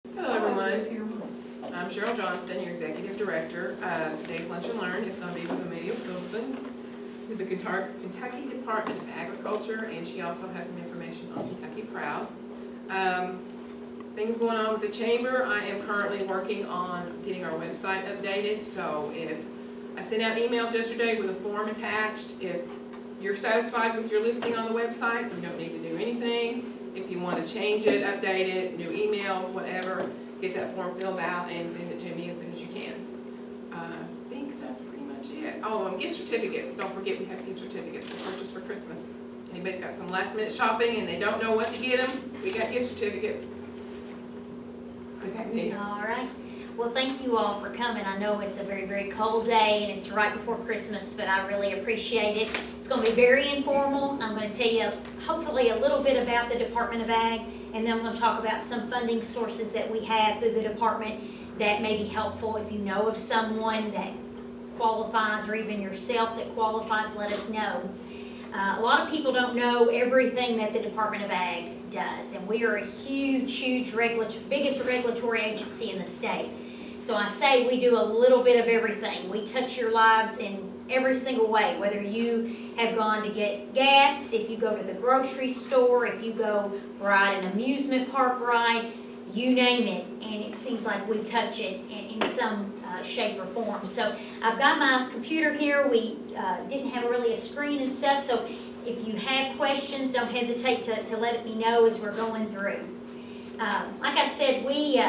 Hello everyone, I'm Cheryl Johnston, your Executive Director. Today's Lunch and Learn is going to be with Amelia Wilson, with the Kentucky Department of Agriculture, and she also has some information on Kentucky Proud. Things going on with the Chamber. I am currently working on getting our website updated, so if I sent out emails yesterday with a form attached, if you're satisfied with your listing on the website, you don't need to do anything. If you want to change it, update it, new emails, whatever, get that form filled out and send it to me as soon as you can. I think that's pretty much it. Oh, gift certificates. Don't forget we have gift certificates to purchase for Christmas. Anybody's got some last minute shopping and they don't know what to get them, we got gift certificates. Okay, All right. Well, thank you all for coming. I know it's a very, very cold day and it's right before Christmas, but I really appreciate it. It's going to be very informal. I'm going to tell you hopefully a little bit about the Department of Ag, and then I'm going to talk about some funding sources that we have through the department that may be helpful. If you know of someone that qualifies, or even yourself that qualifies, let us know. A lot of people don't know everything that the Department of Ag does, and we are a huge, biggest regulatory agency in the state. So I say we do a little bit of everything. We touch your lives in every single way, whether you have gone to get gas, if you go to the grocery store, if you go ride an amusement park ride, you name it, and it seems like we touch it in some shape or form. So I've got my computer here. We didn't have really a screen and stuff, so if you have questions, don't hesitate to let me know as we're going through. Like I said, we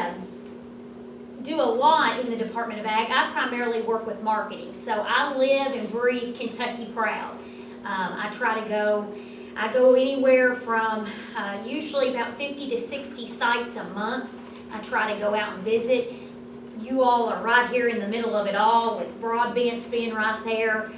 do a lot in the Department of Ag. I primarily work with marketing, so I live and breathe Kentucky Proud. I go anywhere from usually about 50 to 60 sites a month. I try to go out and visit. You all are right here in the middle of it all, with Broadbent being right there.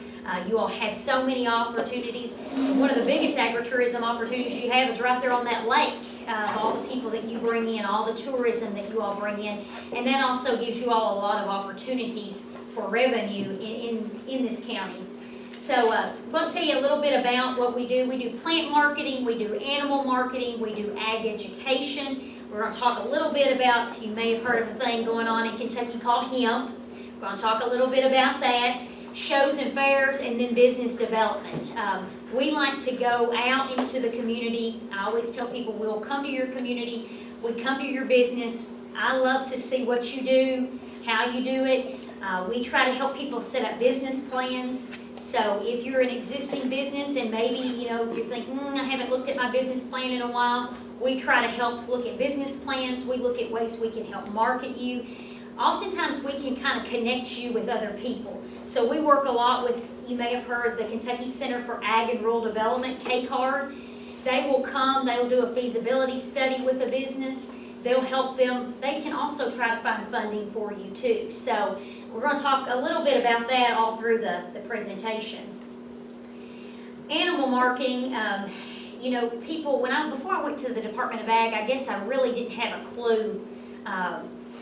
You all have so many opportunities. One of the biggest agritourism opportunities you have is right there on that lake. All the people that you bring in, all the tourism that you all bring in, and that also gives you all a lot of opportunities for revenue in this county. So I'm going to tell you a little bit about what we do. We do plant marketing, we do animal marketing, we do ag education. We're going to talk a little bit about, you may have heard of a thing going on in Kentucky called hemp. We're going to talk a little bit about that, shows and fairs, and then business development. We like to go out into the community. I always tell people we'll come to your community, we come to your business. I love to see what you do, how you do it. We try to help people set up business plans. So if you're an existing business and maybe you think, I haven't looked at my business plan in a while, we try to help look at business plans. We look at ways we can help market you. Oftentimes we can kind of connect you with other people. So we work a lot with, you may have heard, the Kentucky Center for Ag and Rural Development, KCARD. They will come, they will do a feasibility study with a business. They'll help them. They can also try to find funding for you too. So we're going to talk a little bit about that all through the presentation. Animal marketing, people, before I went to the Department of Ag, I guess I really didn't have a clue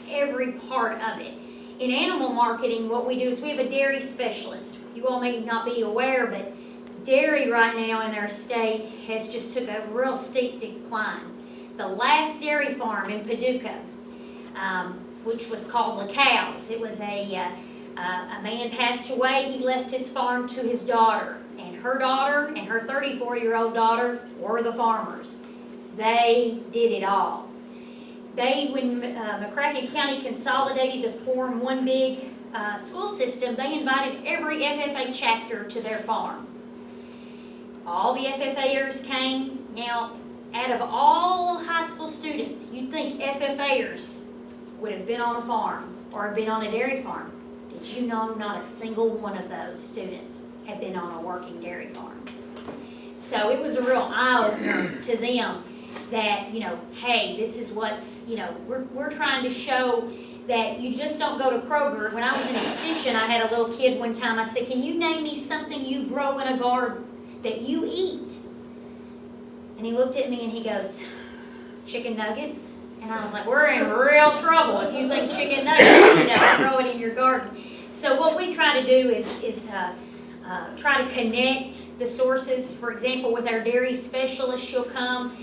every part of it. In animal marketing, what we do is we have a dairy specialist. You all may not be aware, but dairy right now in our state has just took a real steep decline. The last dairy farm in Paducah, which was called La Cows, it was a man passed away. He left his farm to his daughter, and her 34-year-old daughter were the farmers. They did it all. When McCracken County consolidated to form one big school system, they invited every FFA chapter to their farm. All the FFAers came. Now, out of all high school students, you'd think FFAers would have been on a farm or have been on a dairy farm. Did you know not a single one of those students had been on a working dairy farm? So it was a real eye-opener to them that, hey, this is what's, we're trying to show that you just don't go to Kroger. When I was in Extension, I had a little kid one time. I said, can you name me something you grow in a garden that you eat? And he looked at me and he goes, chicken nuggets? And I was like, we're in real trouble if you think chicken nuggets, grow it in your garden. So what we try to do is try to connect the sources. For example, with our dairy specialist, she'll come.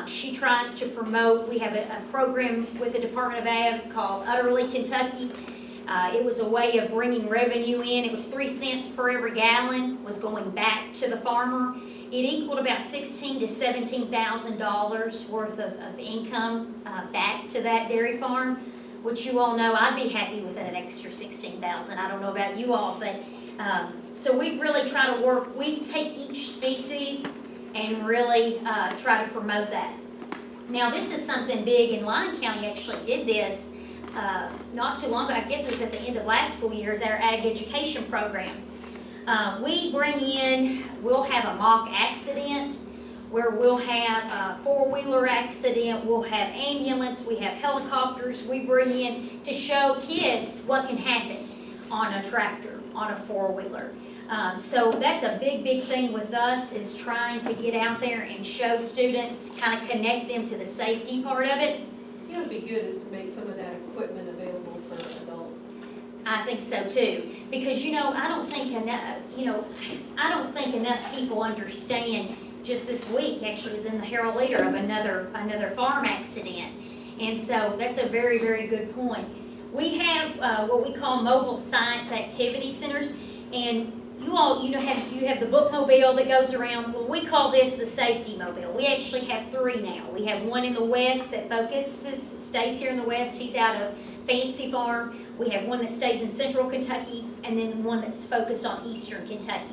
She tries to promote, we have a program with the Department of Ag called Utterly Kentucky. It was a way of bringing revenue in. It was 3 cents per every gallon was going back to the farmer. It equaled about $16,000 to $17,000 worth of income back to that dairy farm, which you all know I'd be happy with an extra $16,000. I don't know about you all, but so we really try to work. We take each species and really try to promote that. Now, this is something big, and Lyon County actually did this not too long ago. I guess it was at the end of last school year, is our ag education program. We bring in, we'll have a mock accident where we'll have a four-wheeler accident, we'll have ambulance, we have helicopters we bring in to show kids what can happen on a tractor, on a four-wheeler. So that's a big, big thing with us, is trying to get out there and show students, kind of connect them to the safety part of it. You know, it'd be good is to make some of that equipment available for adults. I think so too, because I don't think enough people understand. Just this week, actually, was in the Herald Leader of another farm accident, and so that's a very, very good point. We have what we call mobile science activity centers, and you all you have the bookmobile that goes around. Well, we call this the safety mobile. We actually have 3 now. We have one in the west that stays here in the west. He's out of Fancy Farm. We have one that stays in central Kentucky, and then one that's focused on eastern Kentucky.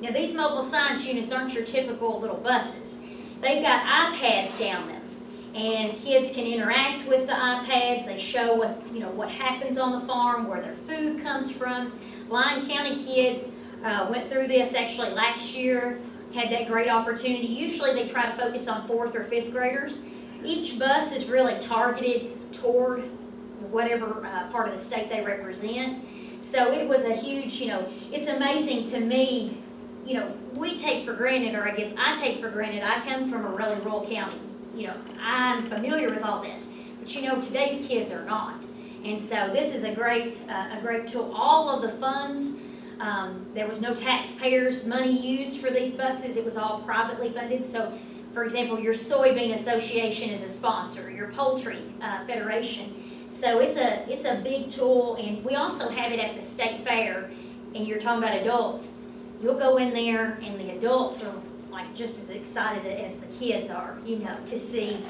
Now, these mobile science units aren't your typical little buses. They've got iPads down them, and kids can interact with the iPads. They show what happens on the farm, where their food comes from. Lyon County kids went through this actually last year, had that great opportunity. Usually they try to focus on 4th or 5th graders. Each bus is really targeted toward whatever part of the state they represent. So it was a huge, it's amazing to me. We take for granted, or I guess I take for granted, I come from a really rural county. I'm familiar with all this, but today's kids are not. And so this is a great tool. All of the funds, there was no taxpayers' money used for these buses. It was all privately funded. So, for example, your soybean association is a sponsor, your poultry federation. So it's a big tool, and we also have it at the state fair. And you're talking about adults. You'll go in there, and the adults are like just as excited as the kids are, to see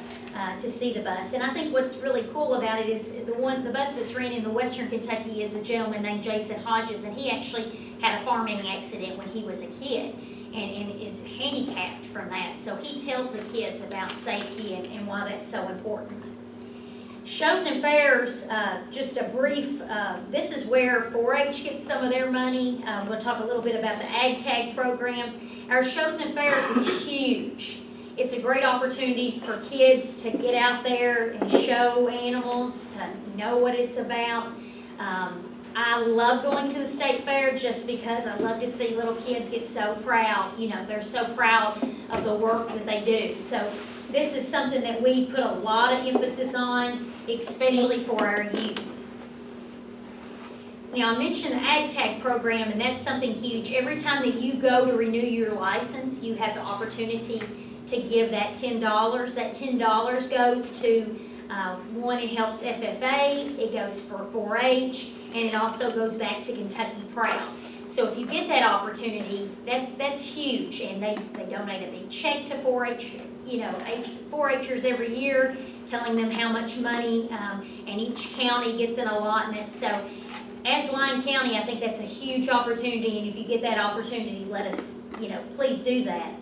the bus. And I think what's really cool about it is the bus that's ran in the Western Kentucky is a gentleman named Jason Hodges, and he actually had a farming accident when he was a kid, and is handicapped from that. So he tells the kids about safety and why that's so important. Shows and fairs, just a brief, this is where 4-H gets some of their money. We'll talk a little bit about the Ag Tag program. Our shows and fairs is huge. It's a great opportunity for kids to get out there and show animals, to know what it's about. I love going to the state fair just because I love to see little kids get so proud. They're so proud of the work that they do. So this is something that we put a lot of emphasis on, especially for our youth. Now, I mentioned the Ag Tag program, and that's something huge. Every time that you go to renew your license, you have the opportunity to give that $10. That $10 goes to, one, it helps FFA, it goes for 4-H, and it also goes back to Kentucky Proud. So if you get that opportunity, that's huge, and they donate a big check to 4-H, 4-Hers every year, telling them how much money, and each county gets an allotment. So as Lyon County, I think that's a huge opportunity, and if you get that opportunity, let us, please do that.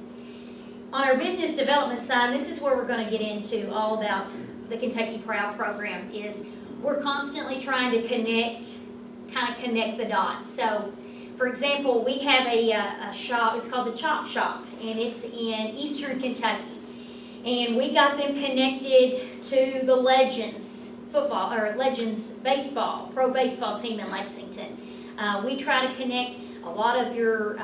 On our business development side, this is where we're going to get into all about the Kentucky Proud program. Is we're constantly trying to connect the dots. So, for example, we have a shop, it's called the Chop Shop, and it's in eastern Kentucky. And we got them connected to the Legends football, or Legends baseball, pro baseball team in Lexington. We try to connect a lot of your,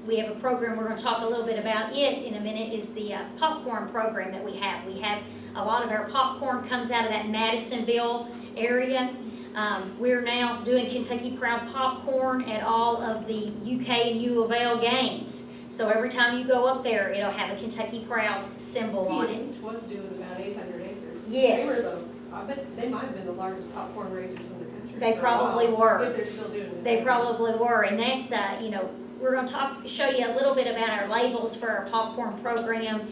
we have a program, we're going to talk a little bit about it in a minute, is the popcorn program that we have. We have a lot of our popcorn comes out of that Madisonville area. We're now doing Kentucky Proud popcorn at all of the UK and U of L games. So every time you go up there, it'll have a Kentucky Proud symbol on it. Which was doing about 800 acres. Yes. They were I bet they might have been the largest popcorn raisers in the country. They for a probably while, were. If they're still doing it. They probably were, and that's, we're gonna show you a little bit about our labels for our popcorn program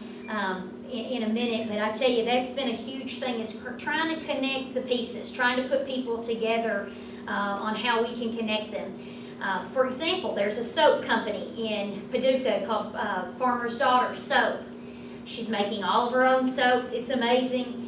in a minute, but I tell you, that's been a huge thing, is trying to connect the pieces, trying to put people together on how we can connect them. For example, there's a soap company in Paducah called Farmer's Daughter Soap. She's making all of her own soaps. It's amazing.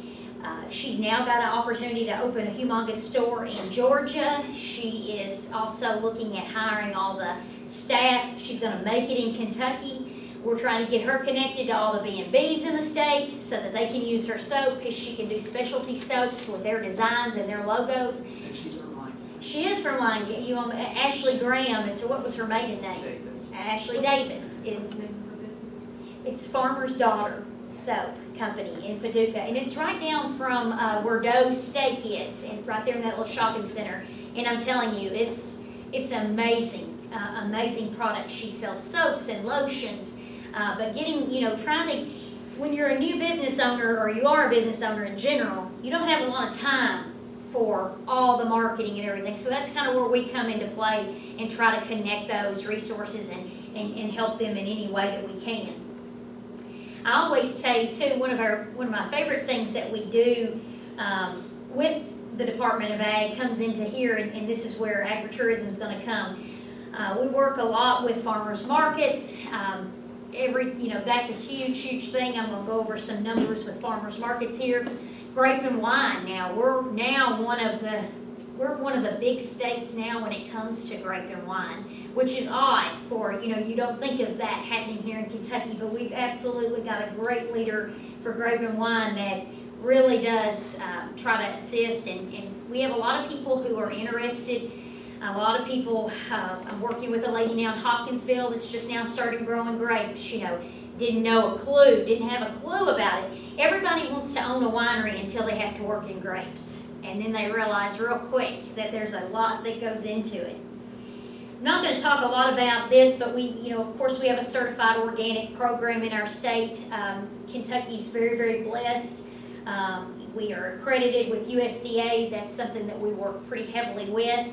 She's now got an opportunity to open a humongous store in Georgia. She is also looking at hiring all the staff. She's going to make it in Kentucky. We're trying to get her connected to all the B&Bs in the state so that they can use her soap, because she can do specialty soaps with their designs and their logos. And she's from Lyon. She is from Lyon. Ashley Graham is her, what was her maiden name? Davis. Ashley Davis. What's the name of her business? It's Farmer's Daughter Soap Company in Paducah, and it's right down from where Doe's Steak is, and right there in that little shopping center. And I'm telling you, it's amazing, amazing product. She sells soaps and lotions, but getting, trying to, when you're a new business owner, or you are a business owner in general, you don't have a lot of time for all the marketing and everything. So that's kind of where we come into play and try to connect those resources and help them in any way that we can. I always tell you too, one of my favorite things that we do with the Department of Ag comes into here, and this is where agritourism is going to come. We work a lot with farmers markets. That's a huge thing. I'm going to go over some numbers with farmers markets here. Grape and wine. Now we're one of the big states now when it comes to grape and wine, which is odd for, you don't think of that happening here in Kentucky, but we've absolutely got a great leader for grape and wine that really does try to assist, and we have a lot of people who are interested. A lot of people, I'm working with a lady now in Hopkinsville that's just now starting growing grapes, didn't have a clue about it. Everybody wants to own a winery until they have to work in grapes. And then they realize real quick that there's a lot that goes into it. I'm not going to talk a lot about this, but of course we have a certified organic program in our state. Kentucky's very blessed. We are accredited with USDA. That's something that we work pretty heavily with.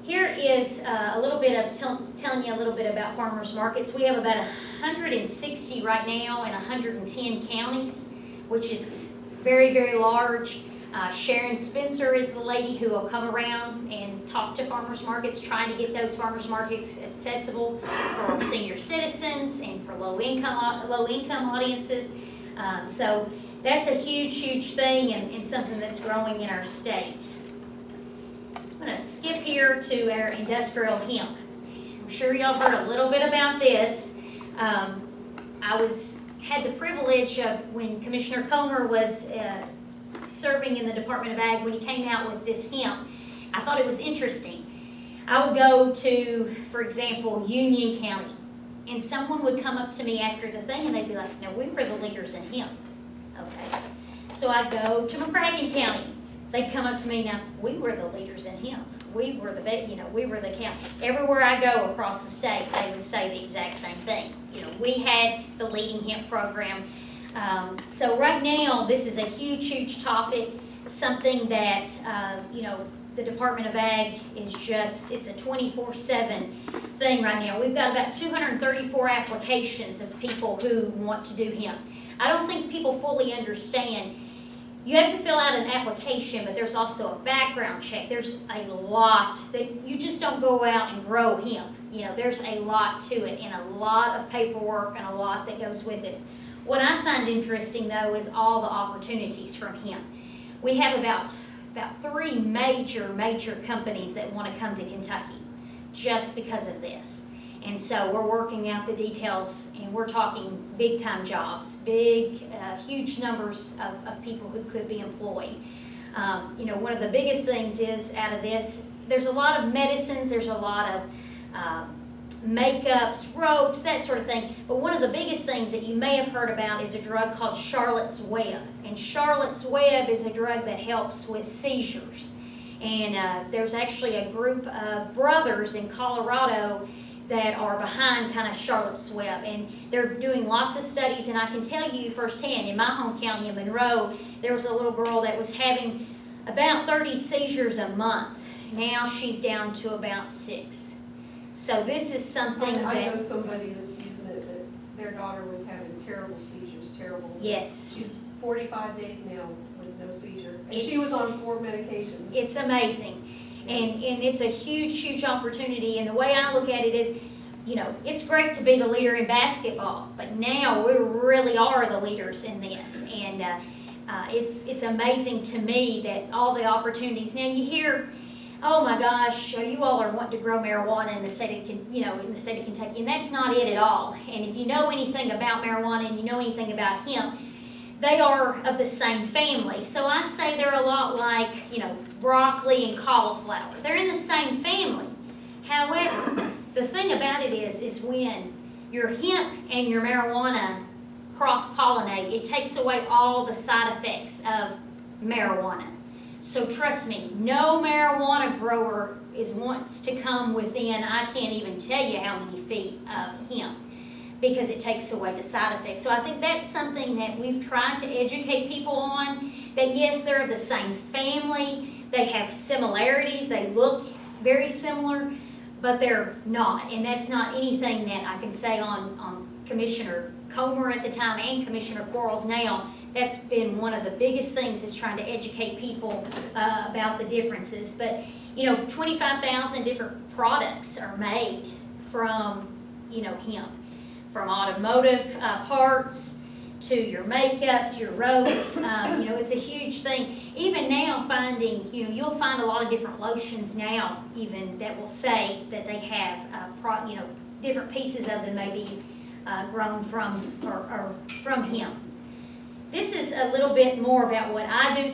Here is a little bit of telling you a little bit about farmers markets. We have about 160 right now in 110 counties, which is very large. Sharon Spencer is the lady who will come around and talk to farmers markets, trying to get those farmers markets accessible for senior citizens and for low income audiences. So that's a huge thing, and something that's growing in our state. I'm going to skip here to our industrial hemp. I'm sure y'all heard a little bit about this. Had the privilege of, when Commissioner Comer was serving in the Department of Ag, when he came out with this hemp, I thought it was interesting. I would go to, for example, Union County, and someone would come up to me after the thing, and they'd be like, "No, we were the leaders in hemp." Okay. So I'd go to McCracken County. They'd come up to me, "Now, we were the leaders in hemp. We were the county." Everywhere I go across the state, they would say the exact same thing. We had the leading hemp program. So right now, this is a huge topic, something that, the Department of Ag is it's a 24/7 thing right now. We've got about 234 applications of people who want to do hemp. I don't think people fully understand. You have to fill out an application, but there's also a background check. There's a lot that you just don't go out and grow hemp. There's a lot to it, and a lot of paperwork and a lot that goes with it. What I find interesting, though, is all the opportunities from hemp. We have about 3 major companies that want to come to Kentucky just because of this. And so we're working out the details, and we're talking big-time jobs, huge numbers of people who could be employed. One of the biggest things is, out of this, there's a lot of medicines, there's a lot of makeups, ropes, that sort of thing. But one of the biggest things that you may have heard about is a drug called Charlotte's Web. And Charlotte's Web is a drug that helps with seizures. And there's actually a group of brothers in Colorado that are behind kind of Charlotte's Web, and they're doing lots of studies, and I can tell you firsthand, in my home county of Monroe, there was a little girl that was having about 30 seizures a month. Now she's down to about 6. So this is something I know that, somebody that's using it, that their daughter was having terrible seizures, terrible. yes, She's 45 days now with no seizure, and she It's- was on 4 medications. it's amazing. And it's a huge, huge opportunity, and the way I look at it is, you know, it's great to be the leader in basketball, but now we really are the leaders in this, and it's amazing to me that all the opportunities. Now you hear, oh my gosh, you all are wanting to grow marijuana in the state of, in the state of Kentucky, and that's not it at all. And if you know anything about marijuana and you know anything about hemp, they are of the same family. So I say they're a lot like, broccoli and cauliflower. They're in the same family. However, the thing about it is when your hemp and your marijuana cross-pollinate, it takes away all the side effects of marijuana. So trust me, no marijuana grower wants to come within, I can't even tell you how many feet of hemp, because it takes away the side effects. So I think that's something that we've tried to educate people on, that yes, they're the same family, they have similarities, they look very similar, but they're not. And that's not anything that I can say on Commissioner Comer at the time and Commissioner Quarles now. That's been one of the biggest things, is trying to educate people about the differences. But 25,000 different products are made from hemp. From automotive parts to your makeups, your ropes, it's a huge thing. Even now finding, you'll find a lot of different lotions now even that will say that they have, different pieces of them may be grown from or from hemp. This is a little bit more about what I do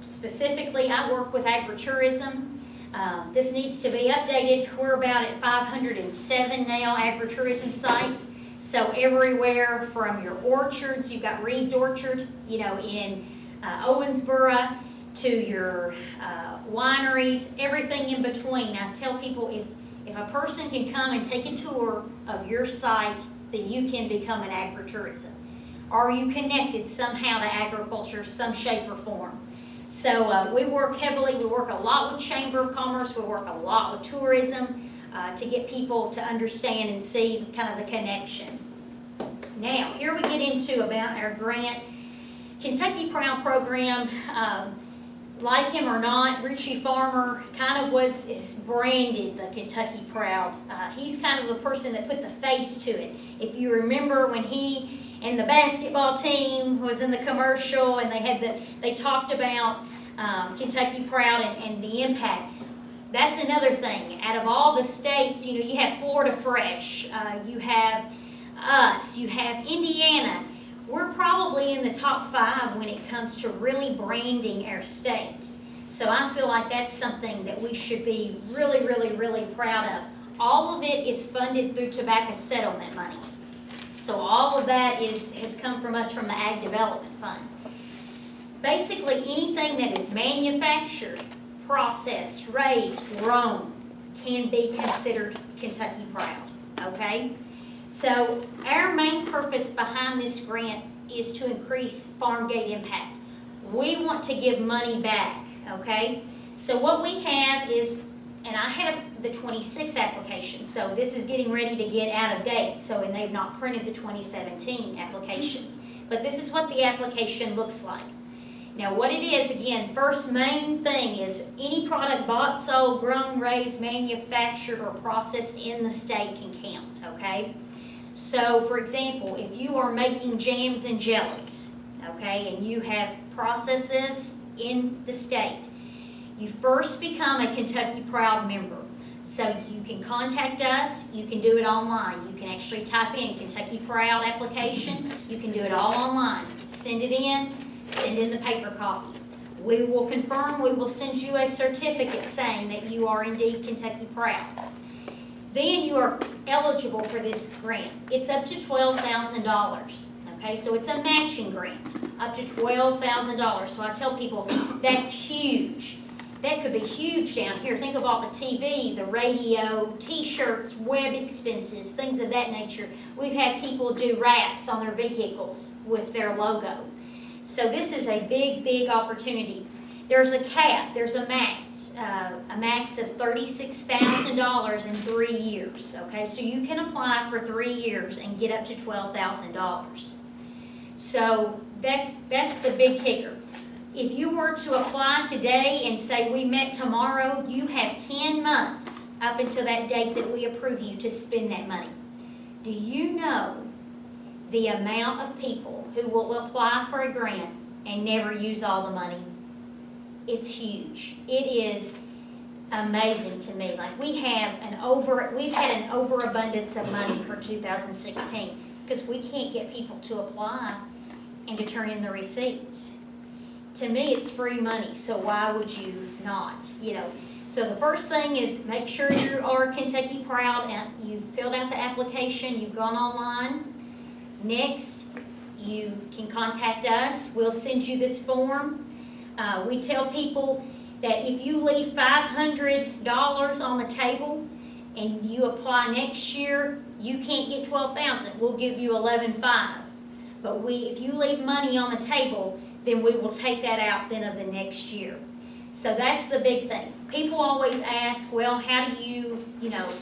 specifically. I work with Agritourism. This needs to be updated. We're about at 507 now agritourism sites. So everywhere from your orchards, you've got Reed's Orchard, in Owensboro, to your wineries, everything in between. I tell people if a person can come and take a tour of your site, then you can become an agritourism. Are you connected somehow to agriculture, some shape or form? So we work heavily, we work a lot with Chamber of Commerce, we work a lot with tourism, to get people to understand and see kind of the connection. Now, here we get into about our grant. Kentucky Proud program, like him or not, Richie Farmer kind of is branded the Kentucky Proud. He's kind of the person that put the face to it. If you remember when he and the basketball team was in the commercial and they talked about Kentucky Proud and the impact. That's another thing. Out of all the states, you have Florida Fresh, you have us, you have Indiana. We're probably in the top 5 when it comes to really branding our state. So I feel like that's something that we should be really, really, really proud of. All of it is funded through tobacco settlement money. So all of that has come from us from the Ag Development Fund. Basically anything that is manufactured, processed, raised, grown can be considered Kentucky Proud, okay? So our main purpose behind this grant is to increase farm gate impact. We want to give money back, okay? So what we have is, and I have the 26 application, so this is getting ready to get out of date, and they've not printed the 2017 applications. But this is what the application looks like. Now what it is, again, first main thing is any product bought, sold, grown, raised, manufactured, or processed in the state can count, okay? So for example, if you are making jams and jellies, okay, and you have processes in the state, you first become a Kentucky Proud member. So you can contact us, you can do it online. You can actually type in Kentucky Proud application, you can do it all online. Send it in, send in the paper copy. We will confirm, we will send you a certificate saying that you are indeed Kentucky Proud. Then you are eligible for this grant. It's up to $12,000, okay? So it's a matching grant, up to $12,000. So I tell people that's huge. That could be huge down here. Think of all the TV, the radio, t-shirts, web expenses, things of that nature. We've had people do wraps on their vehicles with their logo. So this is a big, big opportunity. There's a cap, there's a max of $36,000 in 3 years, okay? So you can apply for 3 years and get up to $12,000. So that's the big kicker. If you were to apply today and say we met tomorrow, you have 10 months up until that date that we approve you to spend that money. Do you know the amount of people who will apply for a grant and never use all the money? It's huge. It is amazing to me. Like we've had an overabundance of money for 2016 because we can't get people to apply and to turn in the receipts. To me, it's free money, so why would you not? So the first thing is make sure you are Kentucky Proud and you've filled out the application, you've gone online. Next, you can contact us. We'll send you this form. We tell people that if you leave $500 on the table and you apply next year, you can't get $12,000. We'll give you $11,500. But if you leave money on the table, then we will take that out then of the next year. So that's the big thing. People always ask, well, how do you,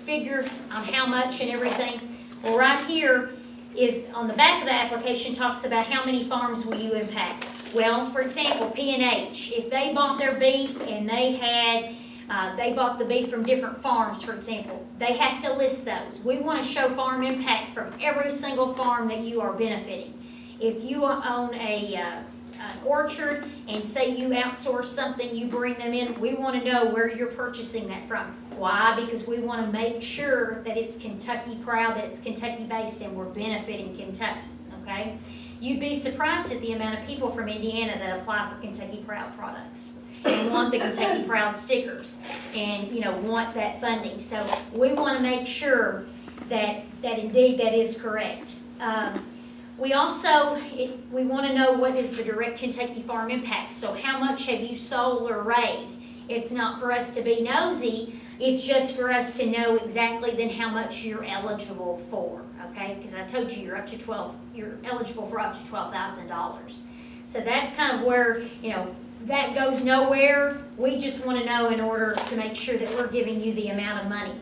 figure on how much and everything? Well, right here is on the back of the application talks about how many farms will you impact. Well, for example, P&H, if they bought their beef and they bought the beef from different farms, for example, they have to list those. We want to show farm impact from every single farm that you are benefiting. If you own an orchard and say you outsource something, you bring them in, we want to know where you're purchasing that from. Why? Because we want to make sure that it's Kentucky Proud, that it's Kentucky based, and we're benefiting Kentucky, okay? You'd be surprised at the amount of people from Indiana that apply for Kentucky Proud products and want the Kentucky Proud stickers and, want that funding. So we want to make sure that indeed that is correct. We also, we want to know what is the direct Kentucky farm impact. So how much have you sold or raised? It's not for us to be nosy, it's just for us to know exactly then how much you're eligible for, okay? Because I told you you're eligible for up to $12,000. So that's kind of where, that goes nowhere. We just want to know in order to make sure that we're giving you the amount of money.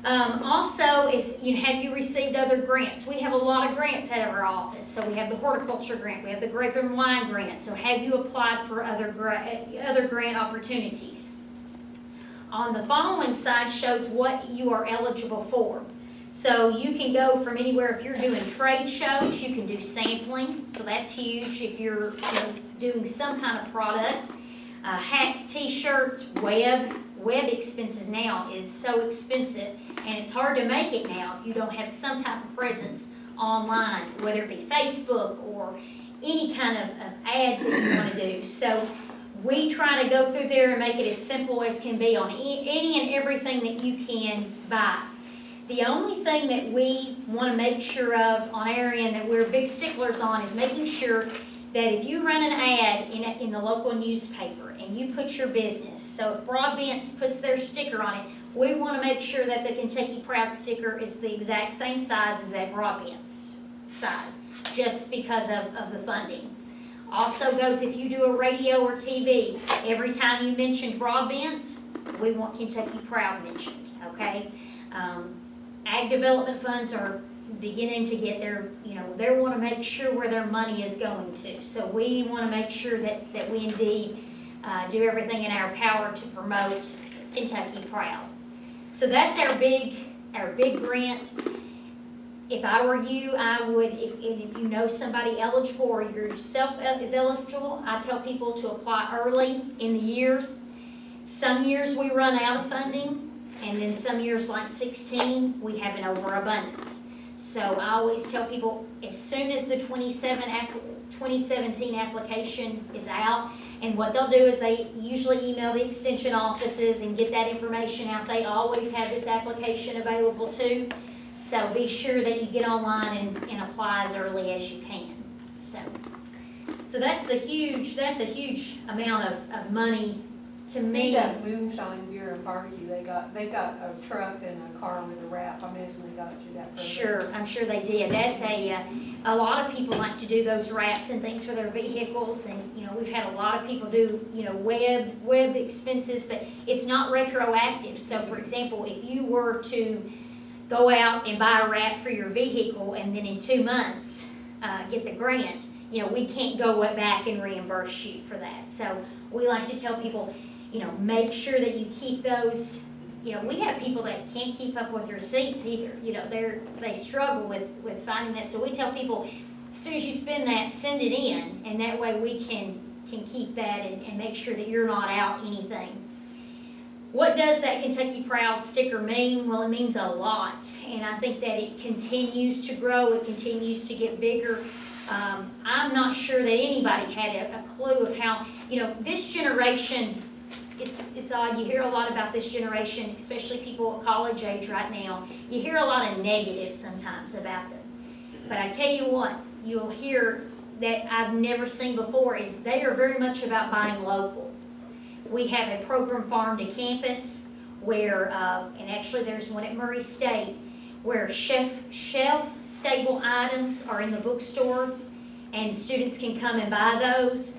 Also, have you received other grants? We have a lot of grants out of our office. So we have the horticulture grant, we have the grape and wine grant. So have you applied for other grant opportunities? On the following side shows what you are eligible for. So you can go from anywhere. If you're doing trade shows, you can do sampling. So that's huge if you're doing some kind of product. Hats, t-shirts, web expenses now is so expensive, and it's hard to make it now if you don't have some type of presence online, whether it be Facebook or any kind of ads that you want to do. So we try to go through there and make it as simple as can be on any and everything that you can buy. The only thing that we want to make sure of on our end that we're big sticklers on is making sure that if you run an ad in the local newspaper and you put your business, so if Broadbent's puts their sticker on it, we want to make sure that the Kentucky Proud sticker is the exact same size as that Broadbent's size, just because of the funding. Also goes if you do a radio or TV, every time you mention Broadbent's, we want Kentucky Proud mentioned, okay? Ag development funds are beginning to get their, they want to make sure where their money is going to. So we want to make sure that we indeed do everything in our power to promote Kentucky Proud. So that's our big grant. If I were you, I would, if you know somebody eligible or yourself is eligible, I tell people to apply early in the year. Some years we run out of funding, and then some years like 16, we have an overabundance. So I always tell people as soon as the 2017 application is out, and what they'll do is they usually email the extension offices and get that information out. They always have this application available too. So be sure that you get online and apply as early as you can. So that's a huge amount of money to I think me, that moonshine beer and barbecue, they got a truck and a car with a wrap. I imagine they got it through that program. sure, I'm sure they did. That's a lot of people like to do those wraps and things for their vehicles, and, we've had a lot of people do, web expenses, but it's not retroactive. So for example, if you were to go out and buy a wrap for your vehicle and then in 2 months, get the grant, we can't go back and reimburse you for that. So we like to tell people, make sure that you keep those. We have people that can't keep up with receipts either. They struggle with finding that. So we tell people, as soon as you spend that, send it in, and that way we can keep that and make sure that you're not out anything. What does that Kentucky Proud sticker mean? Well, it means a lot, and I think that it continues to grow, it continues to get bigger. I'm not sure that anybody had a clue of how, this generation, it's odd, you hear a lot about this generation, especially people at college age right now. You hear a lot of negatives sometimes about them. But I tell you what, you'll hear that I've never seen before is they are very much about buying local. We have a program farm to campus where, and actually there's one at Murray State, where shelf-stable items are in the bookstore and students can come and buy those.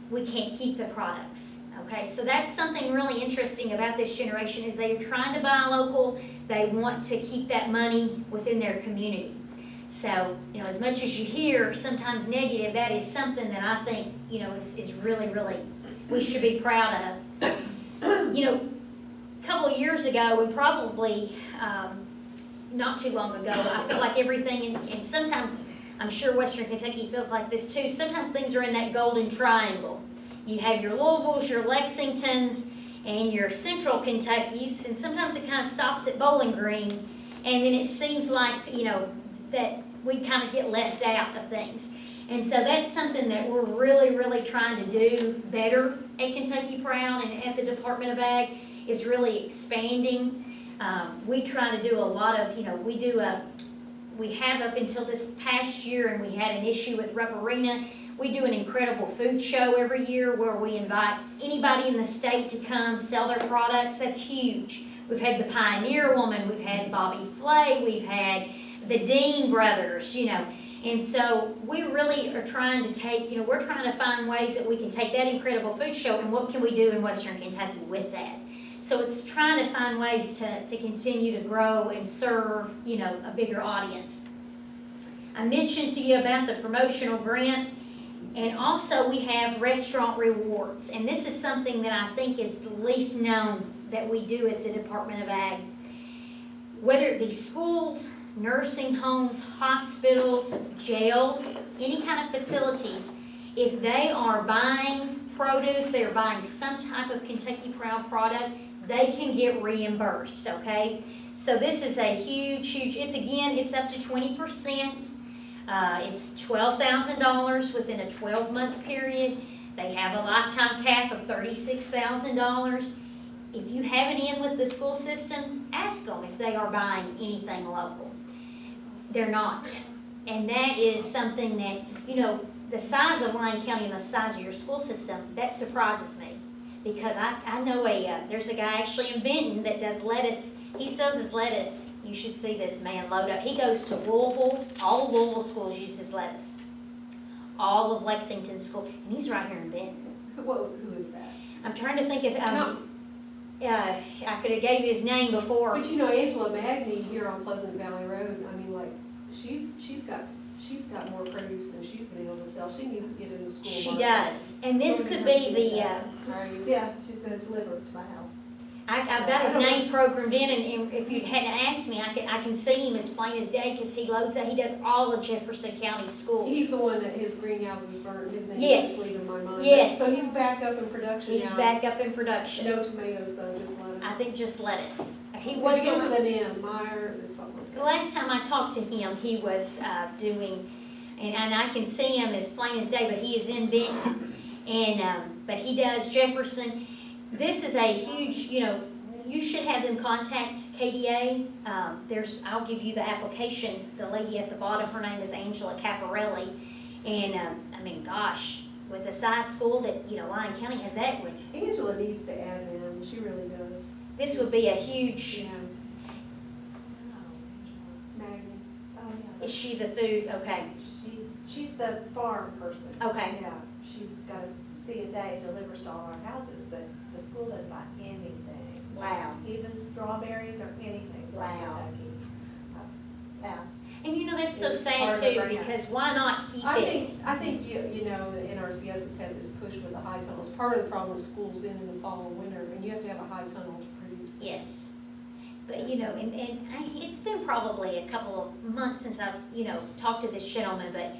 We can't keep the products, okay? So that's something really interesting about this generation is they're trying to buy local, they want to keep that money within their community. So, as much as you hear sometimes negative, that is something that I think, is really, really, we should be proud of. A couple of years ago, we probably, not too long ago, I felt like everything, and sometimes, I'm sure Western Kentucky feels like this too, sometimes things are in that golden triangle. You have your Louisvilles, your Lexingtons, and your Central Kentuckys, and sometimes it kind of stops at Bowling Green, and then it seems like, that we kind of get left out of things. And so that's something that we're really, really trying to do better at Kentucky Proud and at the Department of Ag, is really expanding. We try to do a lot of, we have up until this past year, and we had an issue with Rupp Arena. We do an incredible food show every year where we invite anybody in the state to come sell their products. That's huge. We've had the Pioneer Woman, we've had Bobby Flay, we've had the Dean brothers, and so we really are trying to take, we're trying to find ways that we can take that incredible food show and what can we do in Western Kentucky with that. So it's trying to find ways to continue to grow and serve, a bigger audience. I mentioned to you about the promotional grant, and also we have restaurant rewards, and this is something that I think is the least known that we do at the Department of Ag. Whether it be schools, nursing homes, hospitals, jails, any kind of facilities, if they are buying produce, they're buying some type of Kentucky Proud product, they can get reimbursed, okay? So this is a huge, it's up to 20%. It's $12,000 within a 12-month period. They have a lifetime cap of $36,000. If you have it in with the school system, ask them if they are buying anything local. They're not. And that is something that, the size of Lyon County and the size of your school system, that surprises me. Because I know there's a guy actually in Benton that does lettuce. He sells his lettuce. You should see this man load up. He goes to Louisville. All of Louisville schools use his lettuce. All of Lexington school. And he's right here in Benton. Who is that? I'm trying to think if, I could have gave you his name before. But Angela Magny here on Pleasant Valley Road, she's got more produce than she's been able to sell. She needs to get in the school. She does. And this could be the, yeah, she's gonna deliver it to my house. I've got his name programmed in, and if you hadn't asked me, I can see him as plain as day because he loads that. He does all of Jefferson County schools. He's the one that his greenhouses burned. His name Yes. is leaving my mind. Yes. So he's back up in production now. He's back up in production. No tomatoes though, just lettuce. I think just lettuce. He It was begins with an M, Meyer, it's something like the that. last time I talked to him, he was doing, and I can see him as plain as day, but he is in Benton, and but he does Jefferson. This is a huge, you should have them contact KDA. I'll give you the application. The lady at the bottom, her name is Angela Caparelli, and gosh, with a size school that, Lyon County has that one, Angela needs to add them, she really does. this would be a huge, Yeah. Maggie. Oh, yeah. is she the food, okay, She's the farm person. okay. Yeah, she's got a CSA, delivers to all our houses, but the school doesn't buy anything. Wow. Even strawberries or anything from Wow. Kentucky. Fast. And that's so It's sad part of the too, brand. because why not keep I it? think the NRCS has had this push with the high tunnels. Part of the problem is schools in the fall and winter, and you have to have a high tunnel to produce them. Yes. But, it's been probably a couple of months since I've, talked to this gentleman, but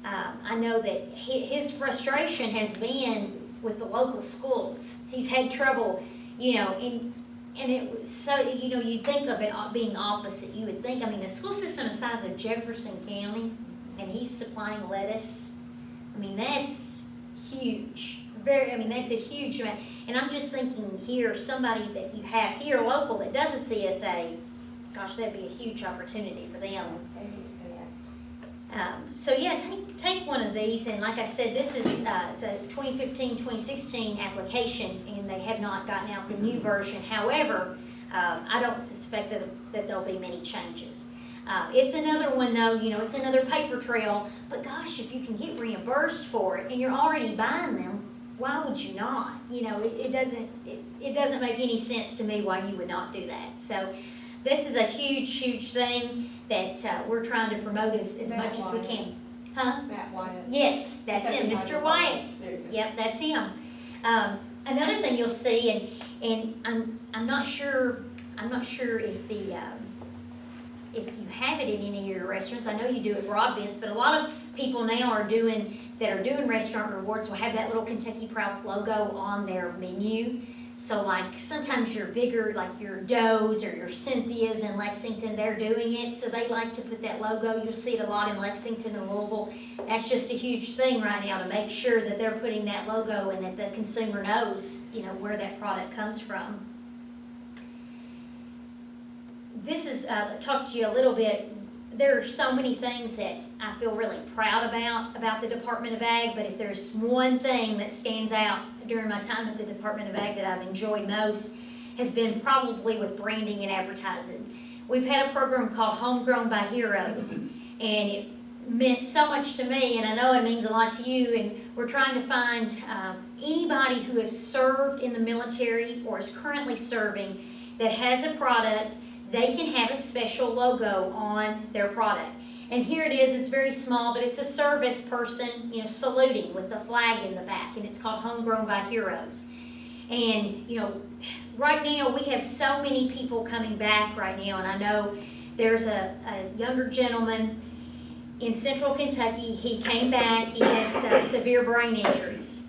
I know that his frustration has been with the local schools. He's had trouble, and it was so, you'd think of it being opposite. You would think, the school system the size of Jefferson County, and he's supplying lettuce. That's huge. That's a huge amount. And I'm just thinking here, somebody that you have here local that does a CSA, gosh, that'd be a huge opportunity for them. They need to connect. So yeah, take one of these, and like I said, this is it's a 2015-2016 application, and they have not gotten out the new version. However, I don't suspect that there'll be many changes. It's another one though, it's another paper trail, but gosh, if you can get reimbursed for it and you're already buying them, why would you not? It doesn't make any sense to me why you would not do that. So this is a huge thing that we're trying to promote as Matt much as we Wyatt. can. Huh? Matt Wyatt. Yes, that's him, Mr. Wyatt. There you go. Yep, that's him. Another thing you'll see, and I'm not sure if if you have it in any of your restaurants. I know you do at Broadbent's, but a lot of people now are doing restaurant rewards will have that little Kentucky Proud logo on their menu. So like sometimes your bigger, like your Doe's or your Cynthia's in Lexington, they're doing it. So they like to put that logo. You'll see it a lot in Lexington and Louisville. That's just a huge thing right now to make sure that they're putting that logo and that the consumer knows, where that product comes from. This is, talk to you a little bit. There are so many things that I feel really proud about the Department of Ag, but if there's one thing that stands out during my time at the Department of Ag that I've enjoyed most, has been probably with branding and advertising. We've had a program called Homegrown by Heroes, and it meant so much to me, and I know it means a lot to you, and we're trying to find anybody who has served in the military or is currently serving that has a product. They can have a special logo on their product. And here it is, it's very small, but it's a service person, saluting with the flag in the back, and it's called Homegrown by Heroes. And, right now we have so many people coming back right now, and I know there's a younger gentleman in central Kentucky. He came back, he has severe brain injuries.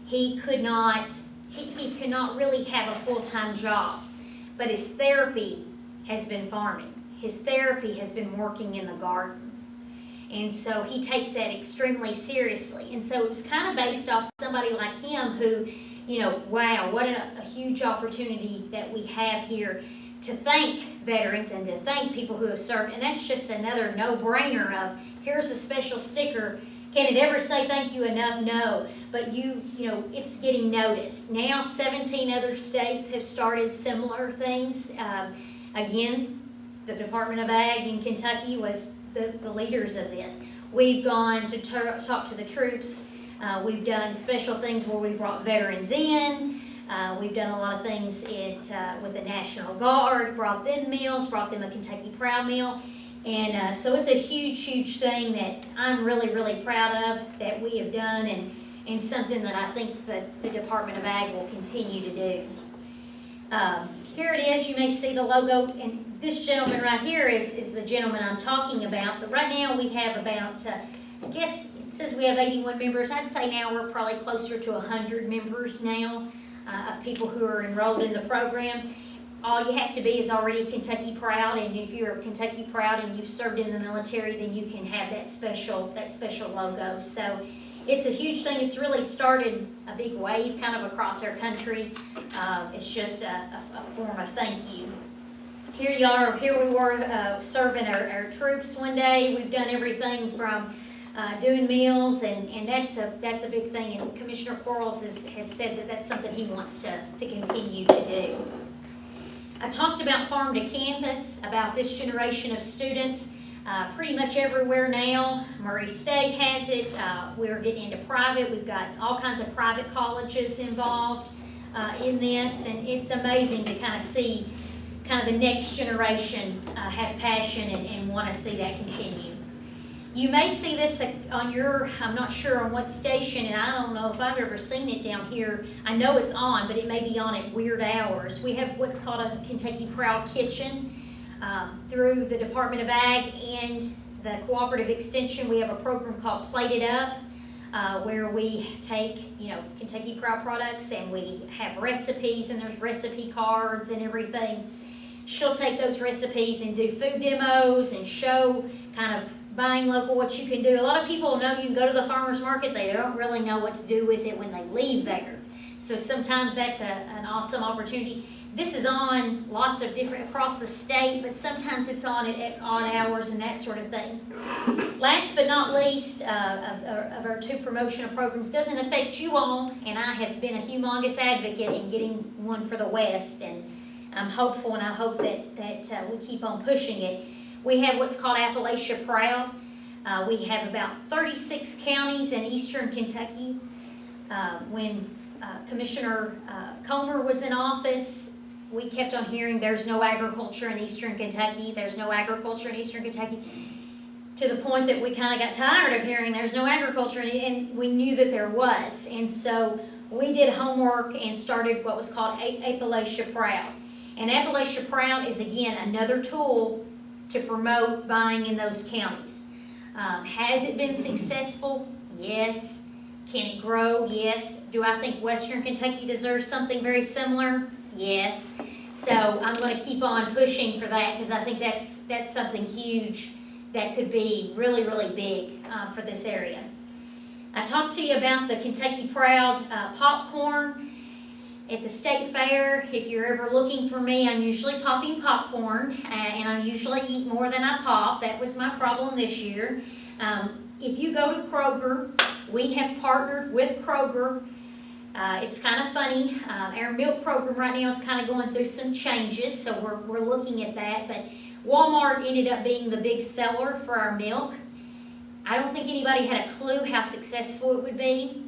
He could not really have a full-time job, but his therapy has been farming. His therapy has been working in the garden. And so he takes that extremely seriously. And so it was kind of based off somebody like him who, wow, what a huge opportunity that we have here to thank veterans and to thank people who have served. And that's just another no-brainer of, here's a special sticker. Can it ever say thank you enough? No. But it's getting noticed. Now 17 other states have started similar things. Again, the Department of Ag in Kentucky was the leaders of this. We've gone to talk to the troops. We've done special things where we brought veterans in. We've done a lot of things with the National Guard, brought them meals, brought them a Kentucky Proud meal. And so it's a huge thing that I'm really proud of that we have done, and something that I think that the Department of Ag will continue to do. Here it is, you may see the logo, and this gentleman right here is the gentleman I'm talking about. But right now we have about, I guess it says we have 81 members. I'd say now we're probably closer to 100 members now of people who are enrolled in the program. All you have to be is already Kentucky Proud, and if you're Kentucky Proud and you've served in the military, then you can have that special logo. So it's a huge thing. It's really started a big wave kind of across our country. It's just a form of thank you. Here we were serving our troops one day. We've done everything from doing meals, and that's a big thing, and Commissioner Quarles has said that that's something he wants to continue to do. I talked about Farm to Campus, about this generation of students, pretty much everywhere now. Murray State has it, we're getting into private, we've got all kinds of private colleges involved in this, and it's amazing to kind of see kind of the next generation have passion and want to see that continue. You may see this on your, I'm not sure on what station, and I don't know if I've ever seen it down here. I know it's on, but it may be on at weird hours. We have what's called a Kentucky Proud Kitchen through the Department of Ag and the Cooperative Extension. We have a program called Plate It Up, where we take, Kentucky Proud products and we have recipes, and there's recipe cards and everything. She'll take those recipes and do food demos and show kind of buying local, what you can do. A lot of people know you can go to the farmer's market, they don't really know what to do with it when they leave there. So sometimes that's an awesome opportunity. This is on lots of different, across the state, but sometimes it's on at odd hours and that sort of thing. Last but not least, of our two promotional programs, doesn't affect you all, and I have been a humongous advocate in getting one for the West, and I'm hopeful, and I hope that we keep on pushing it. We have what's called Appalachia Proud. We have about 36 counties in eastern Kentucky. When Commissioner Comer was in office, we kept on hearing there's no agriculture in eastern Kentucky, there's no agriculture in eastern Kentucky, to the point that we kind of got tired of hearing there's no agriculture, and we knew that there was. And so we did homework and started what was called Appalachia Proud. And Appalachia Proud is, again, another tool to promote buying in those counties. Has it been successful? Yes. Can it grow? Yes. Do I think Western Kentucky deserves something very similar? Yes. So I'm going to keep on pushing for that, because I think that's something huge that could be really, really big for this area. I talked to you about the Kentucky Proud popcorn. At the state fair, if you're ever looking for me, I'm usually popping popcorn, and I usually eat more than I pop. That was my problem this year. If you go to Kroger, we have partnered with Kroger. It's kind of funny. Our milk program right now is kind of going through some changes, so we're looking at that. But Walmart ended up being the big seller for our milk. I don't think anybody had a clue how successful it would be.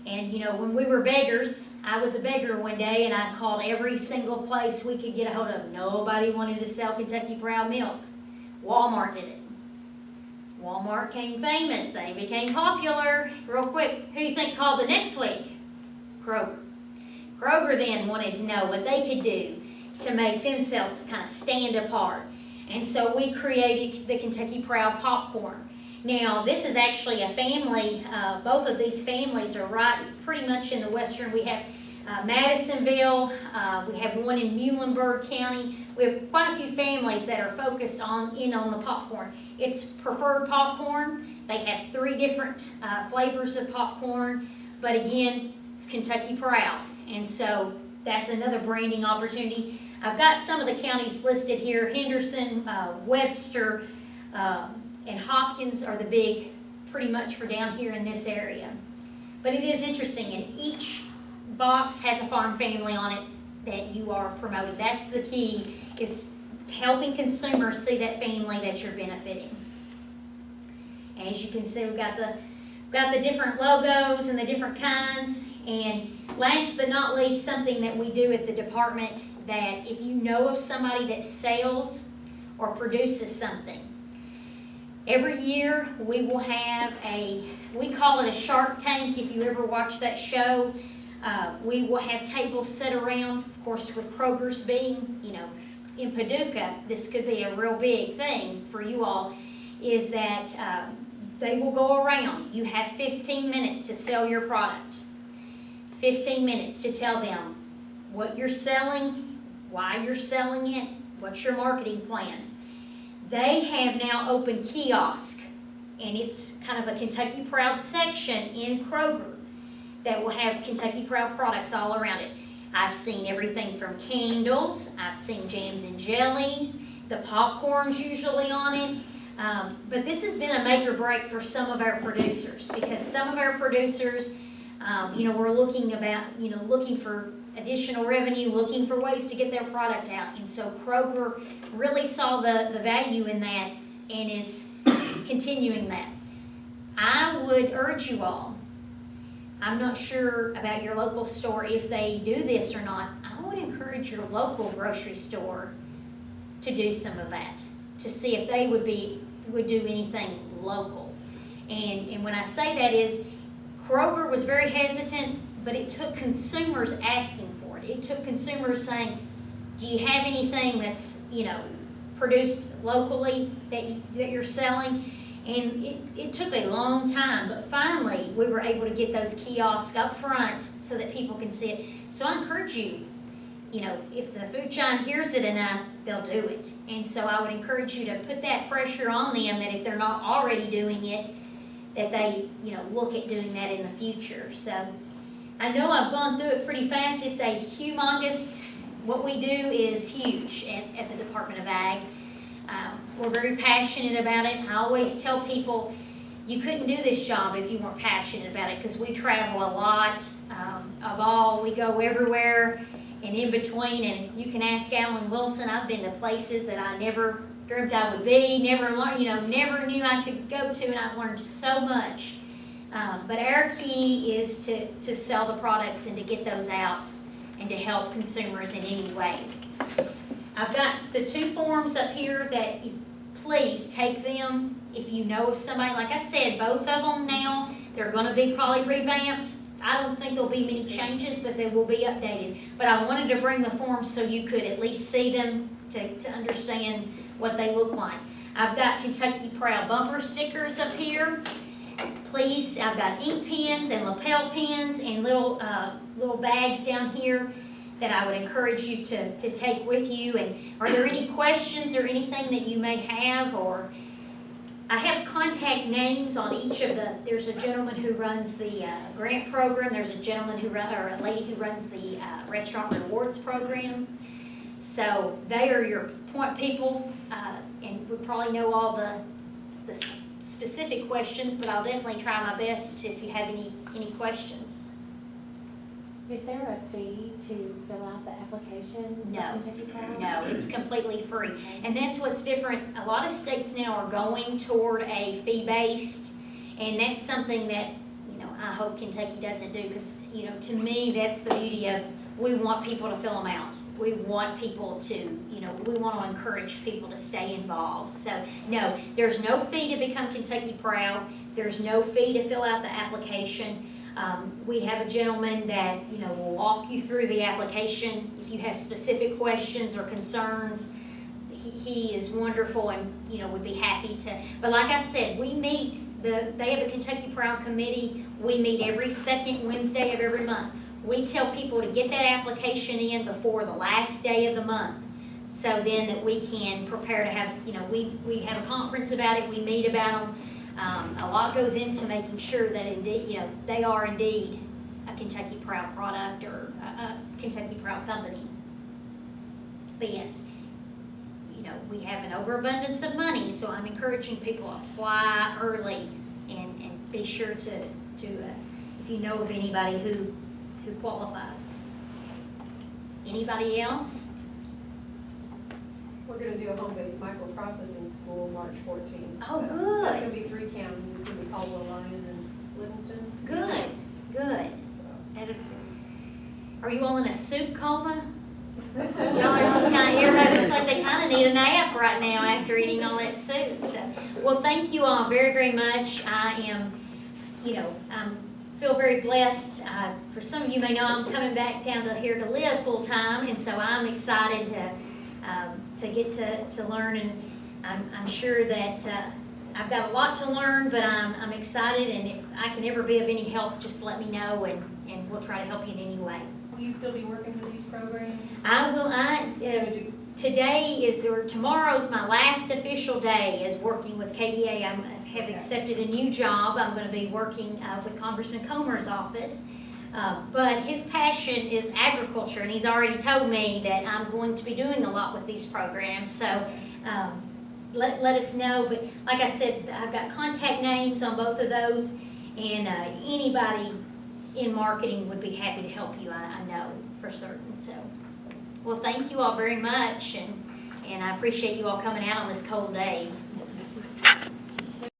And when we were beggars, I was a beggar one day, and I called every single place we could get a hold of. Nobody wanted to sell Kentucky Proud milk. Walmart did it. Walmart became famous. They became popular real quick. Who do you think called the next week? Kroger. Kroger then wanted to know what they could do to make themselves kind of stand apart. And so we created the Kentucky Proud popcorn. Now, this is actually a family. Both of these families are right pretty much in the western. We have Madisonville. We have one in Muhlenberg County. We have quite a few families that are focused on the popcorn. It's preferred popcorn. They have 3 different flavors of popcorn. But again, it's Kentucky Proud. And so that's another branding opportunity. I've got some of the counties listed here. Henderson, Webster, and Hopkins are the big, pretty much for down here in this area. But it is interesting, and each box has a farm family on it that you are promoting. That's the key, is helping consumers see that family that you're benefiting. As you can see, we've got the different logos and the different kinds. And last but not least, something that we do at the department, that if you know of somebody that sells or produces something, every year we will have we call it a Shark Tank, if you ever watch that show. We will have tables set around, of course, with Kroger's being, in Paducah, this could be a real big thing for you all, is that they will go around. You have 15 minutes to sell your product. 15 minutes to tell them what you're selling, why you're selling it, what's your marketing plan. They have now opened kiosk, and it's kind of a Kentucky Proud section in Kroger that will have Kentucky Proud products all around it. I've seen everything from candles, I've seen jams and jellies, the popcorn's usually on it. But this has been a make or break for some of our producers, because some of our producers, we're looking for additional revenue, looking for ways to get their product out. And so Kroger really saw the value in that and is continuing that. I would urge you all, I'm not sure about your local store if they do this or not. I would encourage your local grocery store to do some of that, to see if they would do anything local. And when I say that is, Kroger was very hesitant, but it took consumers asking for it. It took consumers saying, do you have anything that's, produced locally that you're selling? And it took a long time, but finally we were able to get those kiosks up front so that people can see it. So I encourage you, if the food giant hears it enough, they'll do it. And so I would encourage you to put that pressure on them, that if they're not already doing it, that they, look at doing that in the future. So I know I've gone through it pretty fast. It's a humongous, what we do is huge at the Department of Ag. We're very passionate about it. I always tell people, you couldn't do this job if you weren't passionate about it, because we travel a lot. We go everywhere and in between, and you can ask Alan Wilson. I've been to places that I never dreamt I would be, never knew I could go to, and I've learned so much. But our key is to sell the products and to get those out and to help consumers in any way. I've got the 2 forms up here that please take them if you know of somebody. Like I said, both of them now, they're going to be probably revamped. I don't think there'll be many changes, but they will be updated. But I wanted to bring the forms so you could at least see them to understand what they look like. I've got Kentucky Proud bumper stickers up here. Please, I've got ink pens and lapel pens and little bags down here that I would encourage you to take with you. And are there any questions or anything that you may have? Or I have contact names on each of there's a gentleman who runs the grant program, there's a gentleman or a lady who runs the restaurant rewards program. So they are your point people, and would probably know all the specific questions, but I'll definitely try my best if you have any questions. Is there a fee to fill out the application? No. with Kentucky Proud? No, it's completely free. And that's what's different. A lot of states now are going toward a fee-based, and that's something that, I hope Kentucky doesn't do, because, to me, that's the beauty of, we want people to fill them out. We want people to, we want to encourage people to stay involved. So, no, there's no fee to become Kentucky Proud. There's no fee to fill out the application. We have a gentleman that, will walk you through the application. If you have specific questions or concerns, he is wonderful and, would be happy to. But like I said, we meet, they have a Kentucky Proud committee. We meet every second Wednesday of every month. We tell people to get that application in before the last day of the month, so then that we can prepare to have, we have a conference about it, we meet about them. A lot goes into making sure that indeed, they are indeed a Kentucky Proud product or a Kentucky Proud company. But yes, we have an overabundance of money, so I'm encouraging people to apply early and be sure to if you know of anybody who qualifies. Anybody else? We're gonna do a home-based microprocessing school March 14th. Oh, So good. That's gonna be 3 counties. It's gonna be Caldwell, Lyon, and Livingston. Good. So. Are you all in a soup coma? Y'all are just everybody looks like they kind of need a nap right now after eating all that soup. So, well, thank you all very, very much. I am, feel very blessed. For some of you may know I'm coming back down to here to live full time, and so I'm excited to get to learn, and I'm sure that I've got a lot to learn, but I'm excited, and if I can ever be of any help, just let me know, and we'll try to help you in any way. Will you still be working with these programs? I will. Tomorrow's my last official day as working with KDA. I have accepted a new job. I'm going to be working with Congressman Comer's office. But his passion is agriculture, and he's already told me that I'm going to be doing a lot with these programs. So let us know. But like I said, I've got contact names on both of those, and anybody in marketing would be happy to help you, I know for certain. So, well, thank you all very much, and I appreciate you all coming out on this cold day.